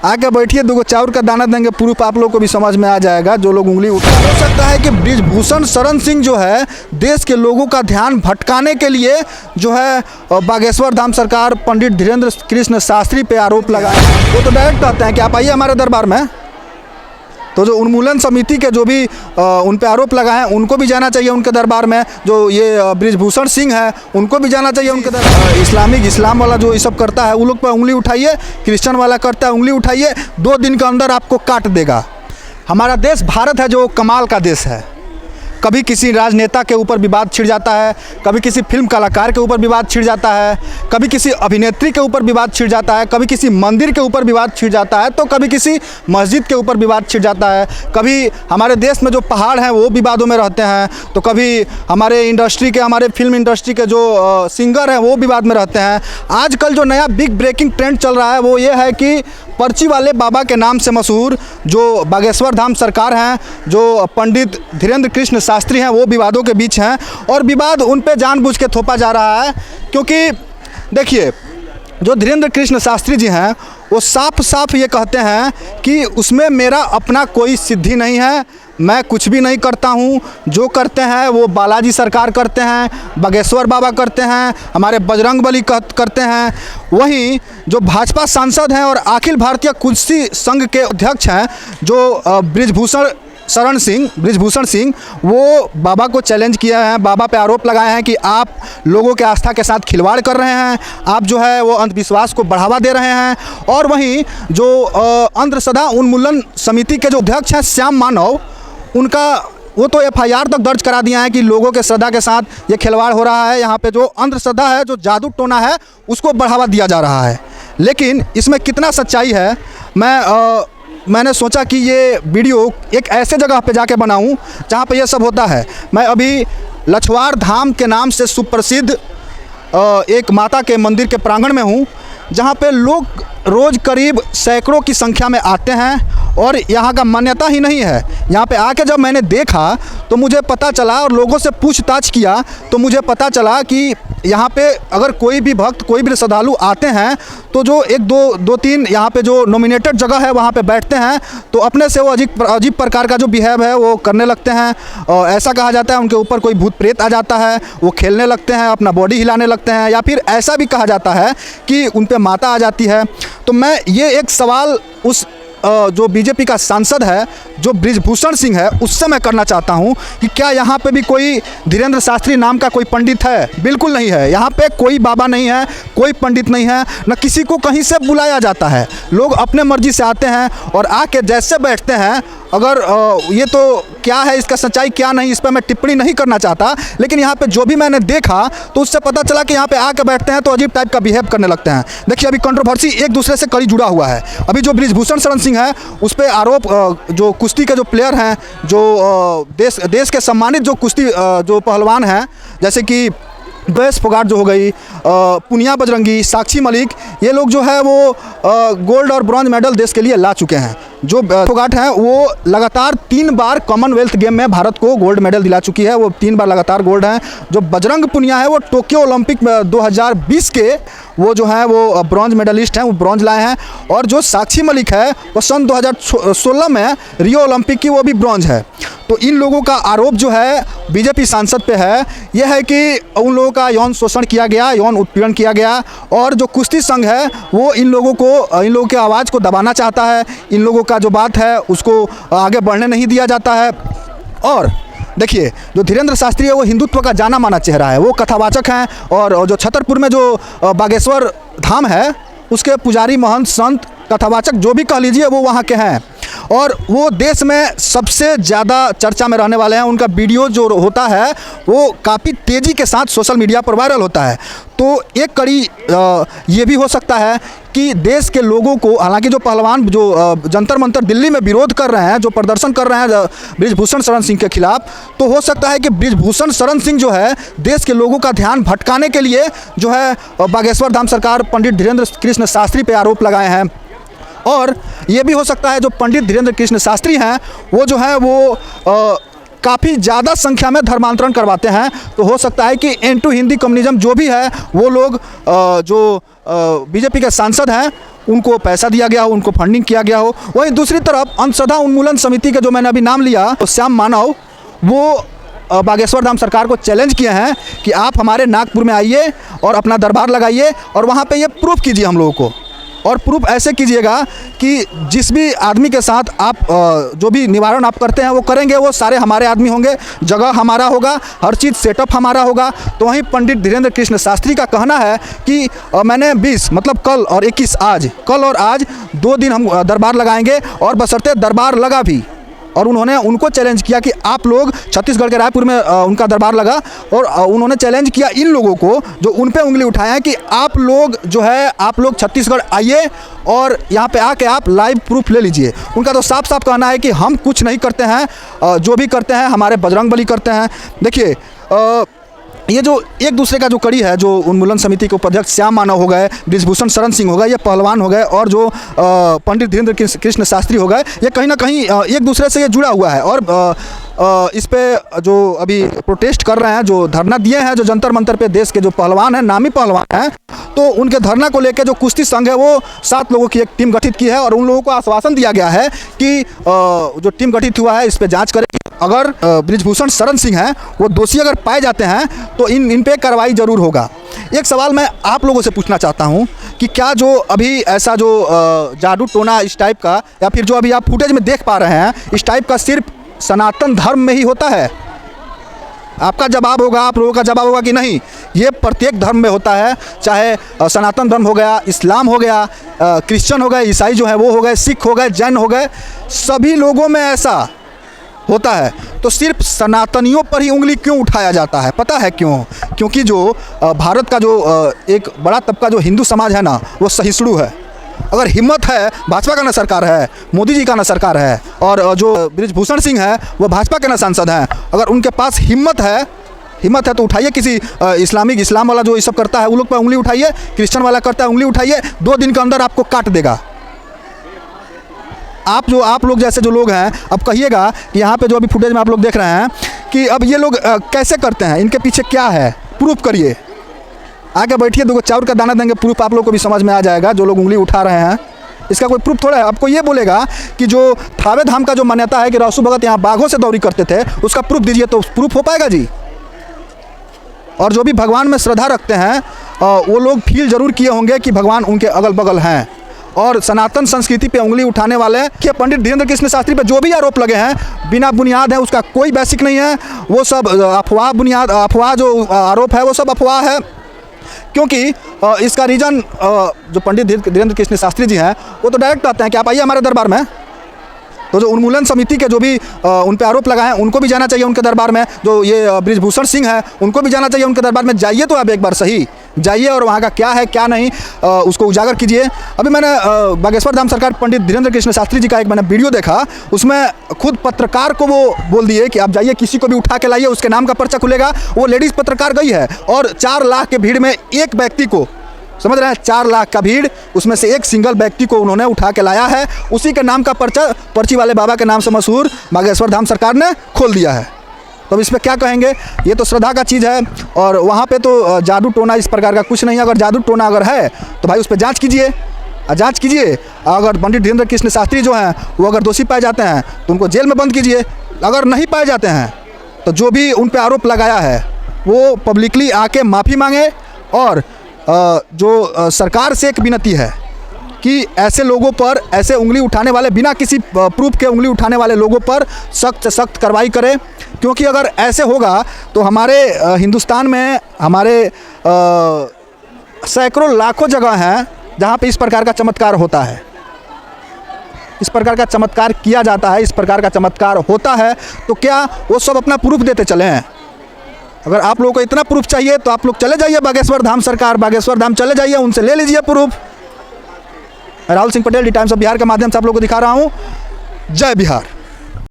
आके बैठिए, दो चाउर का दाना देंगे, प्रूफ आप लोग को भी समझ में आ जाएगा। जो लोग उंगली उठा, हो सकता है कि बृजभूषण शरण सिंह जो है देश के लोगों का ध्यान भटकाने के लिए जो है बागेश्वर धाम सरकार पंडित धीरेन्द्र कृष्ण शास्त्री पे आरोप लगाए। वो तो डायरेक्ट कहते हैं कि आप आइए हमारे दरबार में। तो जो उन्मूलन समिति के जो भी उन पे आरोप लगाए हैं उनको भी जाना चाहिए उनके दरबार में। जो ये बृजभूषण सिंह है उनको भी जाना चाहिए उनके दरबार। इस्लाम वाला जो ये सब करता है वो लोग पर उंगली उठाइए, क्रिश्चियन वाला करता है उंगली उठाइए, 2 दिन के अंदर आपको काट देगा। हमारा देश भारत है जो कमाल का देश है। कभी किसी राजनेता के ऊपर विवाद छिड़ जाता है, कभी किसी फिल्म कलाकार के ऊपर विवाद छिड़ जाता है, कभी किसी अभिनेत्री के ऊपर विवाद छिड़ जाता है, कभी किसी मंदिर के ऊपर विवाद छिड़ जाता है, तो कभी किसी मस्जिद के ऊपर विवाद छिड़ जाता है। कभी हमारे देश में जो पहाड़ हैं वो विवादों में रहते हैं, तो कभी हमारे फिल्म इंडस्ट्री के जो सिंगर हैं वो विवाद में रहते हैं। आजकल जो नया बिग ब्रेकिंग ट्रेंड चल रहा है वो ये है कि पर्ची वाले बाबा के नाम से मशहूर जो बागेश्वर धाम सरकार हैं, जो पंडित धीरेन्द्र कृष्ण शास्त्री हैं, वो विवादों के बीच हैं और विवाद उन पे जानबूझ के थोपा जा रहा है। क्योंकि देखिए, जो धीरेन्द्र कृष्ण शास्त्री जी हैं वो साफ साफ ये कहते हैं कि उसमें मेरा अपना कोई सिद्धि नहीं है, मैं कुछ भी नहीं करता हूँ। जो करते हैं वो बालाजी सरकार करते हैं, बागेश्वर बाबा करते हैं, हमारे बजरंगबली करते हैं। वहीं जो भाजपा सांसद हैं और अखिल भारतीय कुश्ती संघ के अध्यक्ष हैं जो बृजभूषण सिंह, वो बाबा को चैलेंज किए हैं, बाबा पे आरोप लगाए हैं कि आप लोगों के आस्था के साथ खिलवाड़ कर रहे हैं, आप जो है वो अंधविश्वास को बढ़ावा दे रहे हैं। और वहीं जो अंधश्रद्धा उन्मूलन समिति के जो अध्यक्ष हैं श्याम मानव, उनका वो तो FIR तक दर्ज करा दिया है कि लोगों के श्रद्धा के साथ ये खिलवाड़ हो रहा है। यहाँ पे जो अंधश्रद्धा है, जो जादू टोना है, उसको बढ़ावा दिया जा रहा है। लेकिन इसमें कितना सच्चाई है, मैंने सोचा कि ये वीडियो एक ऐसे जगह पे जाके बनाऊं जहाँ पे ये सब होता है। मैं अभी लछवार धाम के नाम से सुप्रसिद्ध एक माता के मंदिर के प्रांगण में हूँ, जहाँ पे लोग रोज़ करीब सैकड़ों की संख्या में आते हैं और यहाँ का मान्यता ही नहीं है। यहाँ पे आके जब मैंने देखा तो मुझे पता चला और लोगों से पूछताछ किया तो मुझे पता चला कि यहाँ पे अगर कोई भी भक्त, कोई भी श्रद्धालु आते हैं तो जो 1-2-3 यहाँ पे जो नॉमिनेटेड जगह है वहाँ पे बैठते हैं तो अपने से वो अजीब प्रकार का जो बिहेव है वो करने लगते हैं। और ऐसा कहा जाता है उनके ऊपर कोई भूत प्रेत आ जाता है, वो खेलने लगते हैं, अपना बॉडी हिलाने लगते हैं, या फिर ऐसा भी कहा जाता है कि उन पे माता आ जाती है। तो मैं ये एक सवाल उस जो बीजेपी का सांसद है जो बृजभूषण सिंह है उससे मैं करना चाहता हूं कि क्या यहाँ पे भी कोई धीरेन्द्र शास्त्री नाम का कोई पंडित है? बिल्कुल नहीं है। यहाँ पे कोई बाबा नहीं है, कोई पंडित नहीं है, न किसी को कहीं से बुलाया जाता है। लोग अपने मर्जी से आते हैं और आके जैसे बैठते हैं। अगर ये तो क्या है, इसका सच्चाई क्या नहीं, इस पर मैं टिप्पणी नहीं करना चाहता, लेकिन यहाँ पे जो भी मैंने देखा तो उससे पता चला कि यहाँ पे आके बैठते हैं तो अजीब टाइप का बिहेव करने लगते हैं। देखिए, अभी कंट्रोवर्सी एक दूसरे से कड़ी जुड़ा हुआ है। अभी जो बृजभूषण शरण सिंह है उस पर आरोप, जो कुश्ती के जो प्लेयर हैं, जो देश के सम्मानित जो कुश्ती जो पहलवान हैं, जैसे कि गैस फोगाट जो हो गई, पुनिया बजरंगी, साक्षी मलिक, ये लोग जो है वो गोल्ड और ब्रॉन्ज मेडल देश के लिए ला चुके हैं। जो फोगाट हैं वो लगातार 3 बार कॉमनवेल्थ गेम में भारत को गोल्ड मेडल दिला चुकी है, वो 3 बार लगातार गोल्ड हैं। जो बजरंग पुनिया है वो टोक्यो ओलंपिक 2020 के वो जो है वो ब्रॉन्ज मेडलिस्ट हैं, वो ब्रॉन्ज लाए हैं। और जो साक्षी मलिक है वो सन 2016 में रियो ओलंपिक की वो भी ब्रॉन्ज है। तो इन लोगों का आरोप जो है बीजेपी सांसद पे है, यह है कि उन लोगों का यौन शोषण किया गया, यौन उत्पीड़न किया गया, और जो कुश्ती संघ है वो इन लोगों के आवाज़ को दबाना चाहता है, इन लोगों का जो बात है उसको आगे बढ़ने नहीं दिया जाता है। और देखिए, जो धीरेन्द्र शास्त्री है वो हिंदुत्व का जाना माना चेहरा है, वो कथावाचक हैं। और जो छतरपुर में जो बागेश्वर धाम है उसके पुजारी, महंत, संत, कथावाचक जो भी कह लीजिए वो वहाँ के हैं और वो देश में सबसे ज़्यादा चर्चा में रहने वाले हैं। उनका वीडियो जो होता है वो काफ़ी तेज़ी के साथ सोशल मीडिया पर वायरल होता है। तो एक कड़ी ये भी हो सकता है कि देश के लोगों को, हालांकि जो पहलवान जो जंतर मंतर दिल्ली में विरोध कर रहे हैं, जो प्रदर्शन कर रहे हैं बृजभूषण शरण सिंह के खिलाफ, तो हो सकता है कि बृजभूषण शरण सिंह जो है देश के लोगों का ध्यान भटकाने के लिए जो है बागेश्वर धाम सरकार पंडित धीरेन्द्र कृष्ण शास्त्री पे आरोप लगाए हैं। और ये भी हो सकता है जो पंडित धीरेन्द्र कृष्ण शास्त्री हैं वो जो है वो काफ़ी ज़्यादा संख्या में धर्मांतरण करवाते हैं। तो हो सकता है कि एंटू हिंदी कम्युनिज्म जो भी है वो लोग जो बीजेपी के सांसद हैं उनको पैसा दिया गया हो, उनको फंडिंग किया गया हो। वहीं दूसरी तरफ अंधश्रद्धा उन्मूलन समिति के जो मैंने अभी नाम लिया, तो श्याम मानव, वो बागेश्वर धाम सरकार को चैलेंज किए हैं कि आप हमारे नागपुर में आइए और अपना दरबार लगाइए और वहाँ पे ये प्रूफ कीजिए हम लोगों को। और प्रूफ ऐसे कीजिएगा कि जिस भी आदमी के साथ आप जो भी निवारण आप करते हैं वो करेंगे, वो सारे हमारे आदमी होंगे, जगह हमारा होगा, हर चीज़ सेटअप हमारा होगा। तो वहीं पंडित धीरेन्द्र कृष्ण शास्त्री का कहना है कि मैंने 20 मतलब कल और 21 आज, कल और आज 2 दिन हम दरबार लगाएंगे और बशर्ते दरबार लगा भी। और उन्होंने उनको चैलेंज किया कि आप लोग, छत्तीसगढ़ के रायपुर में उनका दरबार लगा, और उन्होंने चैलेंज किया इन लोगों को जो उन पे उंगली उठाए हैं कि आप लोग जो है, आप लोग छत्तीसगढ़ आइए और यहाँ पे आके आप लाइव प्रूफ ले लीजिए। उनका तो साफ साफ कहना है कि हम कुछ नहीं करते हैं, जो भी करते हैं हमारे बजरंगबली करते हैं। देखिए ये जो एक दूसरे का जो कड़ी है, जो उन्मूलन समिति के उपाध्यक्ष श्याम मानव हो गए, बृजभूषण शरण सिंह हो गए, ये पहलवान हो गए, और जो पंडित धीरेन्द्र कृष्ण शास्त्री हो गए, ये कहीं ना कहीं एक दूसरे से ये जुड़ा हुआ है। और इस पे जो अभी प्रोटेस्ट कर रहे हैं, जो धरना दिए हैं, जो जंतर मंतर पे देश के जो पहलवान हैं, नामी पहलवान हैं, तो उनके धरना को लेकर जो कुश्ती संघ है वो 7 लोगों की एक टीम गठित की है और उन लोगों को आश्वासन दिया गया है कि जो टीम गठित हुआ है इस पर जाँच करेगी। अगर बृजभूषण शरण सिंह हैं वो दोषी अगर पाए जाते हैं तो इन पे कार्रवाई जरूर होगा। एक सवाल मैं आप लोगों से पूछना चाहता हूं कि क्या जो अभी ऐसा जो जादू टोना इस टाइप का, या फिर जो अभी आप फुटेज में देख पा रहे हैं, इस टाइप का सिर्फ सनातन धर्म में ही होता है? आपका जवाब होगा, आप लोगों का जवाब होगा कि नहीं, ये प्रत्येक धर्म में होता है। चाहे सनातन धर्म हो गया, इस्लाम हो गया, क्रिश्चियन हो गए, ईसाई जो है वो हो गए, सिख हो गए, जैन हो गए, सभी लोगों में ऐसा होता है। तो सिर्फ सनातनियों पर ही उंगली क्यों उठाया जाता है? पता है क्यों? क्योंकि जो भारत का जो एक बड़ा तबका जो हिंदू समाज है ना, वो सहिष्णु है। अगर हिम्मत है, भाजपा का ना सरकार है, मोदी जी का ना सरकार है, और जो बृजभूषण सिंह है वो भाजपा के ना सांसद हैं, अगर उनके पास हिम्मत है तो उठाइए किसी इस्लाम वाला जो ये सब करता है वो लोग पर उंगली उठाइए, क्रिश्चियन वाला करता है उंगली उठाइए, 2 दिन के अंदर आपको काट देगा। आप लोग जैसे जो लोग हैं, अब कहिएगा कि यहाँ पे जो अभी फुटेज में आप लोग देख रहे हैं कि अब ये लोग कैसे करते हैं, इनके पीछे क्या है, प्रूफ करिए। आके बैठिए, 2 चाउर का दाना देंगे, प्रूफ आप लोग को भी समझ में आ जाएगा। जो लोग उंगली उठा रहे हैं इसका कोई प्रूफ थोड़ा है। आपको ये बोलेगा कि जो थावे धाम का जो मान्यता है कि रासू भगत यहाँ बाघों से दौरी करते थे, उसका प्रूफ दीजिए, तो प्रूफ हो पाएगा जी? और जो भी भगवान में श्रद्धा रखते हैं वो लोग फील जरूर किए होंगे कि भगवान उनके अगल बगल हैं। और सनातन संस्कृति पे उंगली उठाने वाले कि पंडित धीरेन्द्र कृष्ण शास्त्री पे जो भी आरोप लगे हैं बिना बुनियाद है, उसका कोई बेसिक नहीं है, वो सब अफवाह जो आरोप है वो सब अफवाह है। क्योंकि इसका रीज़न जो पंडित धीरेन्द्र कृष्ण शास्त्री जी हैं वो तो डायरेक्ट आते हैं कि आप आइए हमारे दरबार में। तो जो उन्मूलन समिति के जो भी उन पे आरोप लगाए हैं उनको भी जाना चाहिए उनके दरबार में। जो ये बृजभूषण सिंह है उनको भी जाना चाहिए उनके दरबार में। जाइए तो आप एक बार सही जाइए और वहाँ का क्या है क्या नहीं उसको उजागर कीजिए। अभी मैंने बागेश्वर धाम सरकार पंडित धीरेन्द्र कृष्ण शास्त्री जी का एक मैंने वीडियो देखा, उसमें खुद पत्रकार को वो बोल दिए कि आप जाइए किसी को भी उठा के लाइए, उसके नाम का पर्चा खुलेगा। वो लेडीज़ पत्रकार गई है और 4 लाख के भीड़ में एक व्यक्ति को, समझ रहे हैं, 4 लाख का भीड़, उसमें से एक सिंगल व्यक्ति को उन्होंने उठा के लाया है। उसी के नाम का पर्चा पर्ची वाले बाबा के नाम से मशहूर बागेश्वर धाम सरकार ने खोल दिया है। तो अब इस पर क्या कहेंगे? ये तो श्रद्धा का चीज़ है और वहाँ पे तो जादू टोना इस प्रकार का कुछ नहीं है। अगर जादू टोना अगर है तो भाई उस पर जाँच कीजिए, जाँच कीजिए। अगर पंडित धीरेन्द्र कृष्ण शास्त्री जो हैं वो अगर दोषी पाए जाते हैं तो उनको जेल में बंद कीजिए। अगर नहीं पाए जाते हैं तो जो भी उन पर आरोप लगाया है वो पब्लिकली आके माफ़ी मांगे। और जो सरकार से एक विनती है कि ऐसे लोगों पर, ऐसे उंगली उठाने वाले, बिना किसी प्रूफ के उंगली उठाने वाले लोगों पर सख्त से सख्त कार्रवाई करें। क्योंकि अगर ऐसे होगा तो हमारे हिंदुस्तान में हमारे सैकड़ों लाखों जगह हैं जहाँ पे इस प्रकार का चमत्कार होता है, इस प्रकार का चमत्कार किया जाता है, इस प्रकार का चमत्कार होता है। तो क्या वो सब अपना प्रूफ देते चले हैं? अगर आप लोगों को इतना प्रूफ चाहिए तो आप लोग चले जाइए बागेश्वर धाम सरकार, बागेश्वर धाम चले जाइए, उनसे ले लीजिए proof. Rahul Singh Patel, the times of Bihar के माध्यम से आप लोगों को दिखा रहा हूँ। जय बिहार।